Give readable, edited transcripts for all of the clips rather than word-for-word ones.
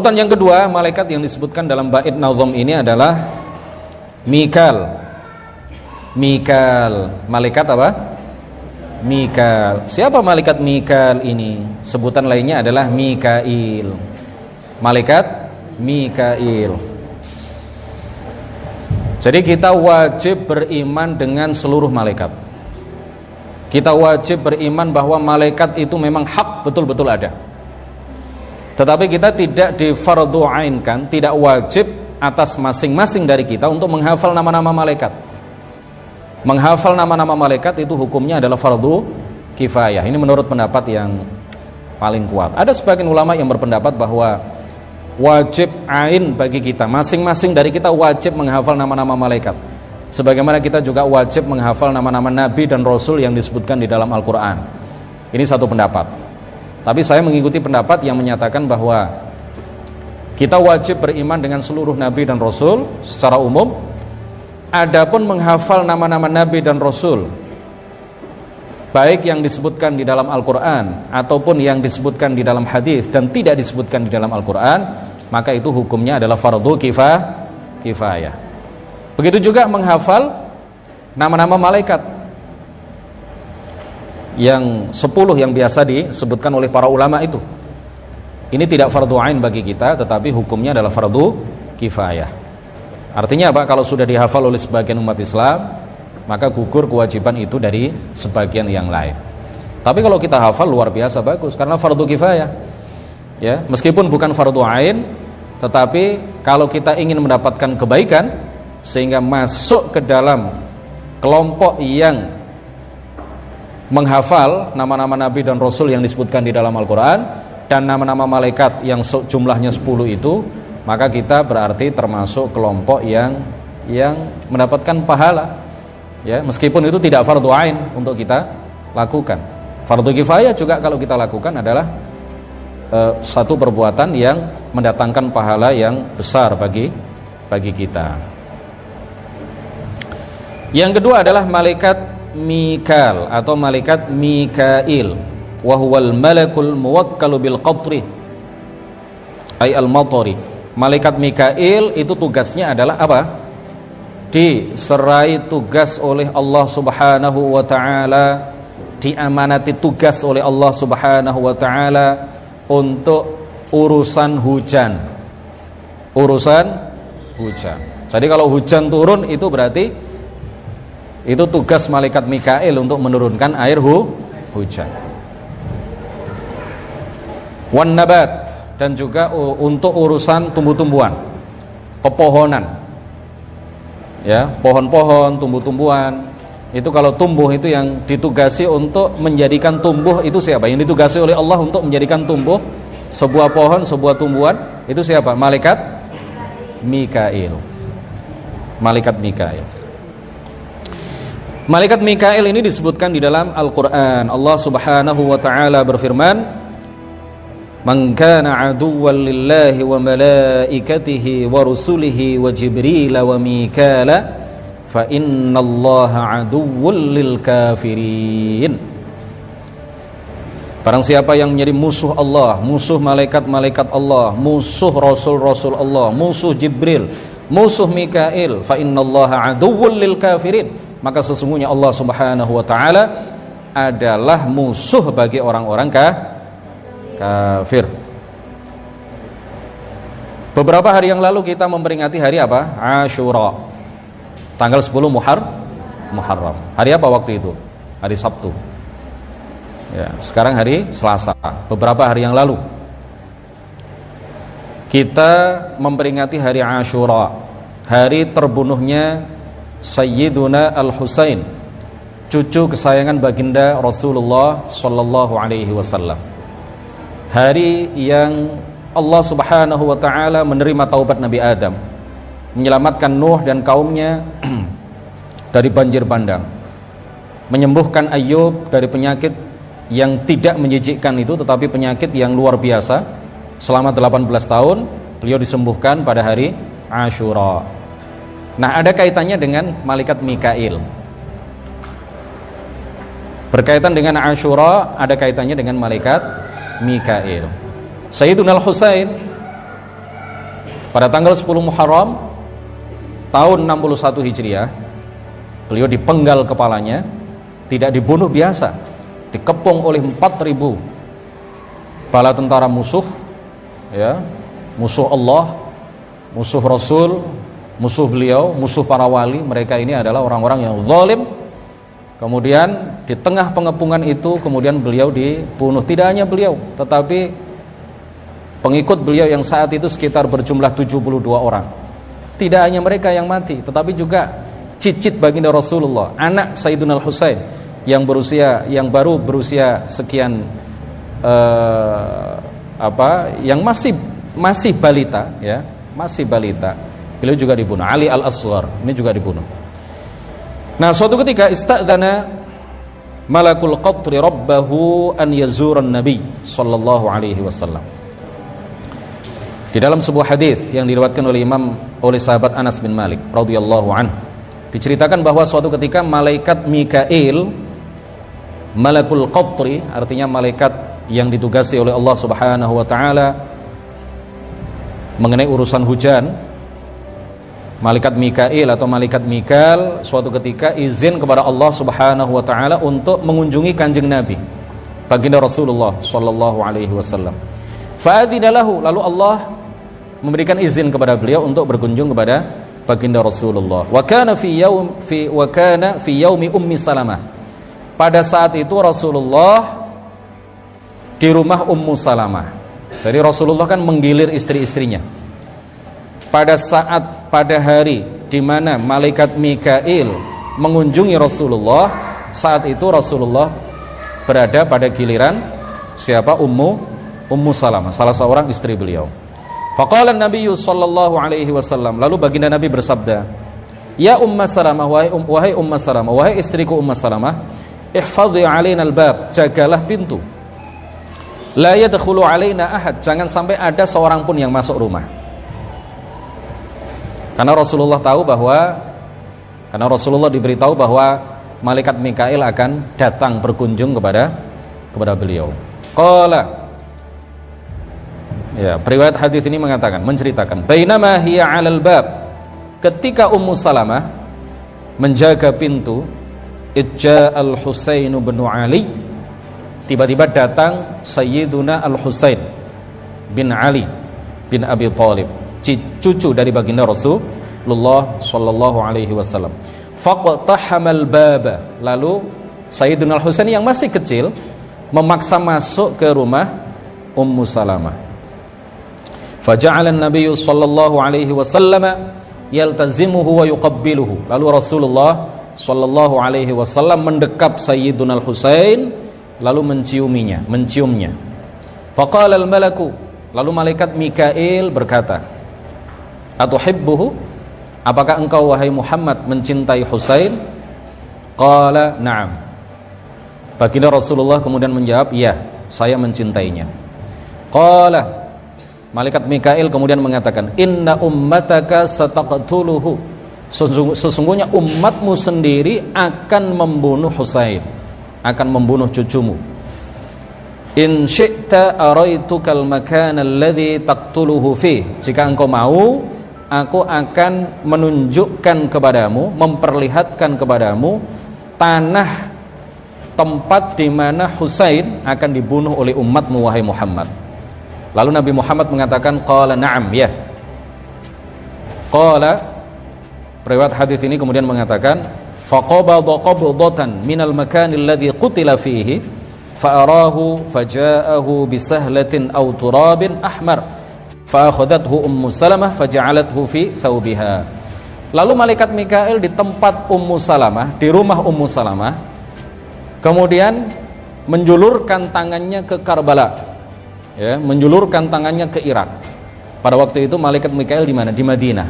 Urutan yang kedua, malaikat yang disebutkan dalam bait nazm ini adalah Mikal. Mikal, malaikat apa? Mikal. Siapa malaikat Mikal ini? Sebutan lainnya adalah Mikail. Malaikat Mikail. Jadi kita wajib beriman dengan seluruh malaikat. Kita wajib beriman bahwa malaikat itu memang hak, betul-betul ada. Tetapi kita tidak difardu'ainkan, tidak wajib atas masing-masing dari kita untuk menghafal nama-nama malaikat. Menghafal nama-nama malaikat itu hukumnya adalah fardu kifayah. Ini menurut pendapat yang paling kuat. Ada sebagian ulama yang berpendapat bahwa wajib ain bagi kita, masing-masing dari kita wajib menghafal nama-nama malaikat. Sebagaimana kita juga wajib menghafal nama-nama nabi dan rasul yang disebutkan di dalam Al-Quran. Ini satu pendapat. Tapi saya mengikuti pendapat yang menyatakan bahwa kita wajib beriman dengan seluruh nabi dan rasul secara umum. Adapun menghafal nama-nama nabi dan rasul, baik yang disebutkan di dalam Al-Quran ataupun yang disebutkan di dalam hadis dan tidak disebutkan di dalam Al-Quran, maka itu hukumnya adalah fardu kifayah. Begitu juga menghafal nama-nama malaikat yang 10 yang biasa disebutkan oleh para ulama itu. Ini tidak fardu ain bagi kita, tetapi hukumnya adalah fardu kifayah. Artinya apa? Kalau sudah dihafal oleh sebagian umat Islam, maka gugur kewajiban itu dari sebagian yang lain. Tapi kalau kita hafal luar biasa bagus, karena fardu kifayah. Ya, meskipun bukan fardu ain, tetapi kalau kita ingin mendapatkan kebaikan sehingga masuk ke dalam kelompok yang menghafal nama-nama nabi dan rasul yang disebutkan di dalam Al-Quran dan nama-nama malaikat yang jumlahnya 10 itu, maka kita berarti termasuk kelompok yang mendapatkan pahala. Ya, meskipun itu tidak fardu ain untuk kita lakukan. Fardu kifayah juga kalau kita lakukan adalah satu perbuatan yang mendatangkan pahala yang besar bagi kita. Yang kedua adalah malaikat Mikal atau malaikat Mikail, wa huwal malakul muwakkalu bil qatri ay al matari. Malaikat Mikail itu tugasnya adalah apa? Diserai tugas oleh Allah Subhanahu wa taala, diamanati tugas oleh Allah Subhanahu wa taala untuk urusan hujan. Urusan hujan. Jadi kalau hujan turun itu berarti itu tugas malaikat Mikail untuk menurunkan air hujan. Wan nabat, dan juga untuk urusan tumbuh-tumbuhan, pepohonan. Ya, pohon-pohon, tumbuh-tumbuhan. Itu kalau tumbuh itu yang ditugasi untuk menjadikan tumbuh itu siapa? Yang ditugasi oleh Allah untuk menjadikan tumbuh sebuah pohon, sebuah tumbuhan, itu siapa? Malaikat Mikail. Malaikat Mikail. Malaikat Mikail ini disebutkan di dalam Al-Quran. Allah Subhanahu wa ta'ala berfirman, "Man kana aduwwan lillahi wa malaikatihi wa rusulihi wa Jibril wa Mikala fa innallaha aduwwun lil kafirin." Barang siapa yang menjadi musuh Allah, musuh malaikat-malaikat Allah, musuh rasul-rasul Allah, musuh Jibril, musuh Mikail, fa innallaha aduwwun lil kafirin, maka sesungguhnya Allah Subhanahu wa taala adalah musuh bagi orang-orang kafir. Beberapa hari yang lalu kita memperingati hari apa? Asyura. Tanggal 10 Muharram. Hari apa waktu itu? Hari Sabtu. Ya, sekarang hari Selasa. Beberapa hari yang lalu kita memperingati hari Asyura, hari terbunuhnya Sayyiduna Al-Husain, cucu kesayangan baginda Rasulullah sallallahu alaihi wasallam. Hari yang Allah Subhanahu wa taala menerima taubat Nabi Adam, menyelamatkan Nuh dan kaumnya dari banjir bandang, menyembuhkan Ayub dari penyakit yang tidak menjijikkan itu, tetapi penyakit yang luar biasa. Selama 18 tahun beliau disembuhkan pada hari Asyura. Nah, ada kaitannya dengan malaikat Mikail. Berkaitan dengan Asyura, ada kaitannya dengan malaikat Mikail. Sayyiduna Al-Husain Pada tanggal 10 Muharram tahun 61 Hijriah, beliau dipenggal kepalanya, tidak dibunuh biasa, dikepung oleh 4.000 bala tentara musuh, ya, musuh Allah, musuh Rasul, musuh beliau, musuh para wali. Mereka ini adalah orang-orang yang zalim. Kemudian di tengah pengepungan itu kemudian beliau dibunuh. Tidak hanya beliau, tetapi pengikut beliau yang saat itu sekitar berjumlah 72 orang. Tidak hanya mereka yang mati, tetapi juga cicit baginda Rasulullah, anak Sayyidina Al-Husain yang baru berusia sekian yang masih balita, ya, masih balita. Beliau juga dibunuh. Ali Al-Asghar ini juga dibunuh. Nah, suatu ketika istadzana malakul qatri rabbahu an yazuran nabi sallallahu alaihi wasallam. Di dalam sebuah hadis yang diriwayatkan oleh sahabat Anas bin Malik radhiyallahu anhu, diceritakan bahwa suatu ketika malaikat Mikail, malakul qatri, artinya malaikat yang ditugasi oleh Allah Subhanahu wa taala mengenai urusan hujan, malaikat Mikail atau malaikat Mikal suatu ketika izin kepada Allah Subhanahu wa taala untuk mengunjungi Kanjeng Nabi baginda Rasulullah sallallahu alaihi wasallam. Fa'adzina lahu, lalu Allah memberikan izin kepada beliau untuk berkunjung kepada baginda Rasulullah. Wa kana fi yaumi Ummi Salamah. Pada saat itu Rasulullah di rumah Ummu Salamah. Jadi Rasulullah kan menggilir istri-istrinya. Pada hari di mana malaikat Mikail mengunjungi Rasulullah, saat itu Rasulullah berada pada giliran siapa? Ummu Salamah, salah seorang istri beliau. Faqala Nabi sallallahu alaihi wasallam, lalu baginda Nabi bersabda, "Ya Ummu Salamah, wahai Ummu Salamah, wahai istriku Ummu Salamah, ihfadhi alaina al-bab, jagalah pintu. La yadkhulu alaina ahad, jangan sampai ada seorang pun yang masuk rumah." Karena Rasulullah diberitahu bahwa malaikat Mikail akan datang berkunjung kepada beliau. Qala, ya, periwayat hadis ini menceritakan, bainama hiya 'alal bab, ketika Ummu Salamah menjaga pintu, ijja al-Husain bin Ali, tiba-tiba datang Sayyiduna Al-Husain bin Ali bin Abi Thalib, cucu dari baginda Rasulullah sallallahu alaihi wasallam. Faqtahamal baba, lalu Sayyiduna Al-Husain yang masih kecil memaksa masuk ke rumah Ummu Salamah. Faja'ala an-nabiy sallallahu alaihi wasallam yaltazimuhu wa yuqabbiluhu, lalu Rasulullah sallallahu alaihi wasallam mendekap Sayyiduna Al-Husain lalu menciumnya. Faqala al-malaku, lalu malaikat Mikail berkata, "Atuhibbuhu? Apakah engkau wahai Muhammad mencintai Husain?" Qala, "Na'am." Baginda Rasulullah kemudian menjawab, "Ya, saya mencintainya." Qala, malaikat Mikail kemudian mengatakan, "Inna ummataka sataqtuluhu." Sesungguhnya umatmu sendiri akan membunuh Husain, akan membunuh cucumu. "In syi'ta araitukal makan alladhi taqtuluhu fi." Jika engkau mau, aku akan menunjukkan kepadamu, memperlihatkan kepadamu tanah tempat di mana Husain akan dibunuh oleh umatmu wahai Muhammad. Lalu Nabi Muhammad mengatakan, qala na'am, ya. Qala, periwayat hadis ini kemudian mengatakan, faqabada qabdatan minal makan alladhi qutila fihi fa'arahu faja'ahu bisahlatin aw turabin ahmar fa'akhadathu Ummu Salamah faja'alathu fi thawbiha. Lalu malaikat Mikail di tempat Ummu Salamah, di rumah Ummu Salamah, kemudian menjulurkan tangannya ke Karbala, ya, menjulurkan tangannya ke Irak. Pada waktu itu malaikat Mikail di mana? Di Madinah.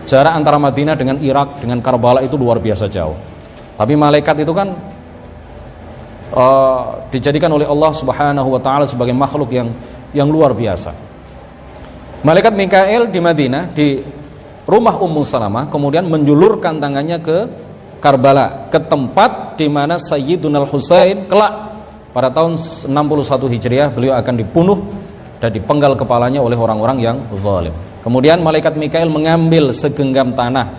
Jarak antara Madinah dengan Irak dengan Karbala itu luar biasa jauh. Tapi malaikat itu kan dijadikan oleh Allah Subhanahu wa taala sebagai makhluk yang luar biasa. Malaikat Mikail di Madinah di rumah Ummu Salamah kemudian menjulurkan tangannya ke Karbala, ke tempat di mana Sayyiduna Al-Husain kelak pada tahun 61 Hijriah beliau akan dibunuh dan dipenggal kepalanya oleh orang-orang yang zalim. Kemudian malaikat Mikail mengambil segenggam tanah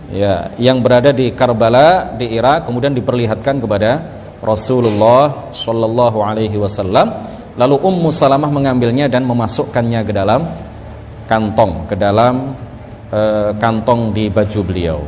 ya yang berada di Karbala di Irak, kemudian diperlihatkan kepada Rasulullah Shallallahu Alaihi Wasallam. Lalu Ummu Salamah mengambilnya dan memasukkannya ke dalam kantong di baju beliau.